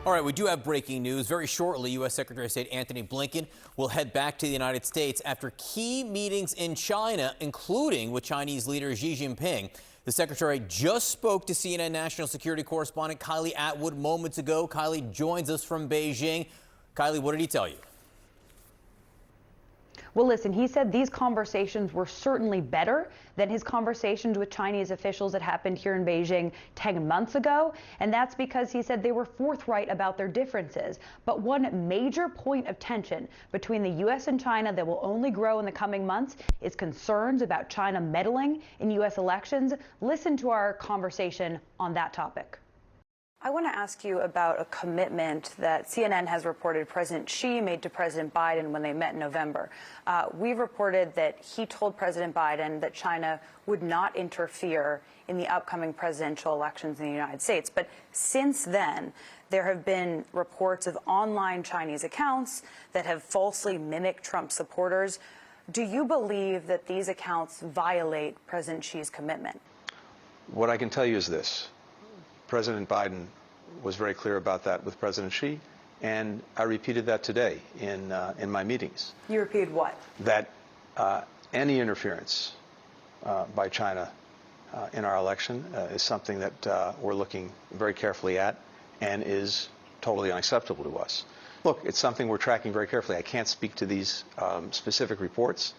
All right, we do have breaking news. Very shortly, U.S. Secretary of State Antony Blinken will head back to the United States after key meetings in China, including with Chinese leader Xi Jinping. The secretary just spoke to CNN national security correspondent Kylie Atwood moments ago. Kylie joins us from Beijing. Kylie, what did he tell you? Well, listen, he said these conversations were certainly better than his conversations with Chinese officials that happened here in Beijing 10 months ago. And that's because he said they were forthright about their differences. But one major point of tension between the U.S. and China that will only grow in the coming months is concerns about China meddling in U.S. elections. Listen to our conversation on that topic. I want to ask you about a commitment that CNN has reported President Xi made to President Biden when they met in November. We've reported that he told President Biden that China would not interfere in the upcoming presidential elections in the United States. But since then, there have been reports of online Chinese accounts that have falsely mimicked Trump supporters. Do you believe that these accounts violate President Xi's commitment? What I can tell you is this. President Biden was very clear about that with President Xi, and I repeated that today in my meetings. You repeated what? That any interference by China in our election is something that we're looking very carefully at and is totally unacceptable to us. Look, it's something we're tracking very carefully. I can't speak to these specific reports.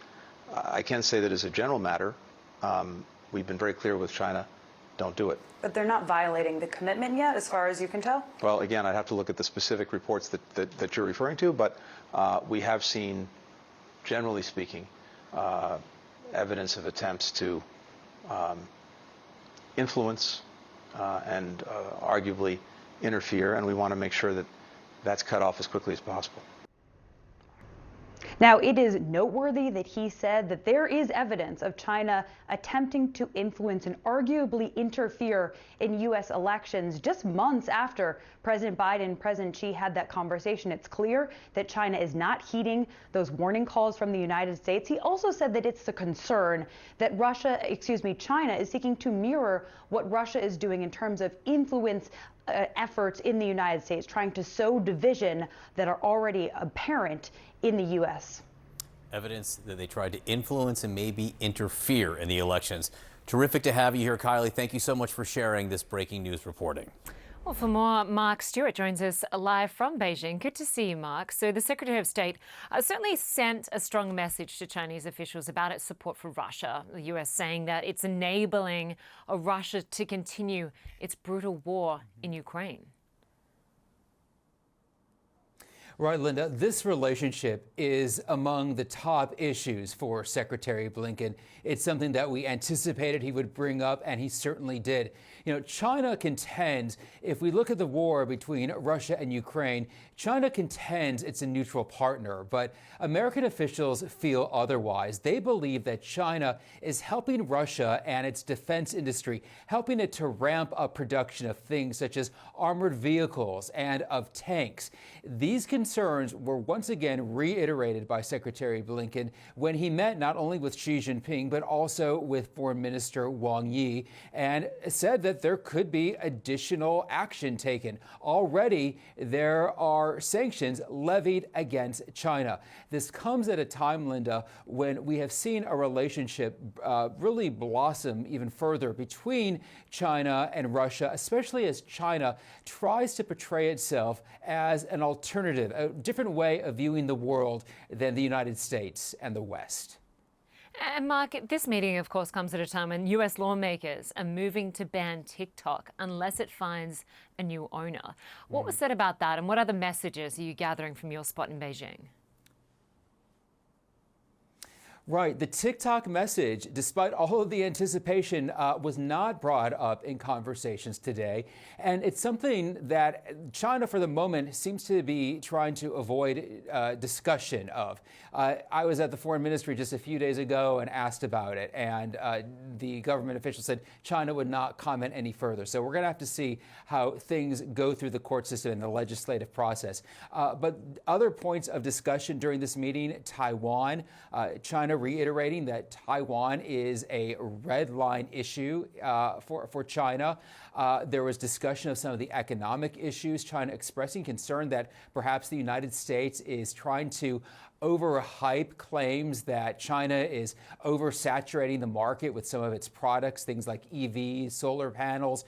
I can say that as a general matter, we've been very clear with China. Don't do it. But they're not violating the commitment yet, as far as you can tell? Well, again, I'd have to look at the specific reports that you're referring to, but we have seen, generally speaking, evidence of attempts to influence and arguably interfere, and we want to make sure that that's cut off as quickly as possible. Now, it is noteworthy that he said that there is evidence of China attempting to influence and arguably interfere in U.S. elections just months after President Biden and President Xi had that conversation. It's clear that China is not heeding those warning calls from the United States. He also said that it's the concern that China is seeking to mirror what Russia is doing in terms of influence efforts in the United States, trying to sow division that are already apparent in the U.S. Evidence that they tried to influence and maybe interfere in the elections. Terrific to have you here, Kylie. Thank you so much for sharing this breaking news reporting. Well, for more, Mark Stewart joins us live from Beijing. Good to see you, Mark. So the Secretary of State certainly sent a strong message to Chinese officials about its support for Russia, the U.S. saying that it's enabling Russia to continue its brutal war in Ukraine. Right, Linda, this relationship is among the top issues for Secretary Blinken. It's something that we anticipated he would bring up, and he certainly did. You know, China contends, if we look at the war between Russia and Ukraine, China contends it's a neutral partner, but American officials feel otherwise. They believe that China is helping Russia and its defense industry, helping it to ramp up production of things such as armored vehicles and of tanks. These concerns were once again reiterated by Secretary Blinken when he met not only with Xi Jinping, but also with Foreign Minister Wang Yi, and said that there could be additional action taken. Already, there are sanctions levied against China. This comes at a time, Linda, when we have seen a relationship really blossom even further between China and Russia, especially as China tries to portray itself as an alternative, a different way of viewing the world than the United States and the West. And Mark, this meeting, of course, comes at a time when U.S. lawmakers are moving to ban TikTok unless it finds a new owner. What was said about that, and what other messages are you gathering from your spot in Beijing? Right. The TikTok message, despite all of the anticipation, was not brought up in conversations today. And it's something that China, for the moment, seems to be trying to avoid discussion of. I was at the foreign ministry just a few days ago and asked about it. And the government official said China would not comment any further. So we're going to have to see how things go through the court system and the legislative process. But other points of discussion during this meeting, Taiwan, China China reiterating that Taiwan is a red line issue for China. There was discussion of some of the economic issues, China expressing concern that perhaps the United States is trying to overhype claims that China is oversaturating the market with some of its products, things like EVs, solar panels,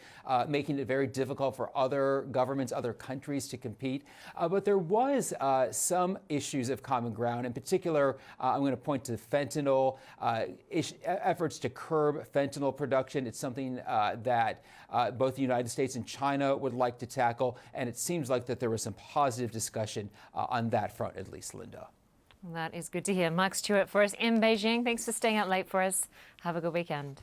making it very difficult for other governments, other countries to compete. But there was some issues of common ground. In particular, I'm going to point to fentanyl, efforts to curb fentanyl production. It's something that both the United States and China would like to tackle, and it seems like that there was some positive discussion on that front, at least, Linda. That is good to hear. Mark Stewart for us in Beijing. Thanks for staying out late for us. Have a good weekend.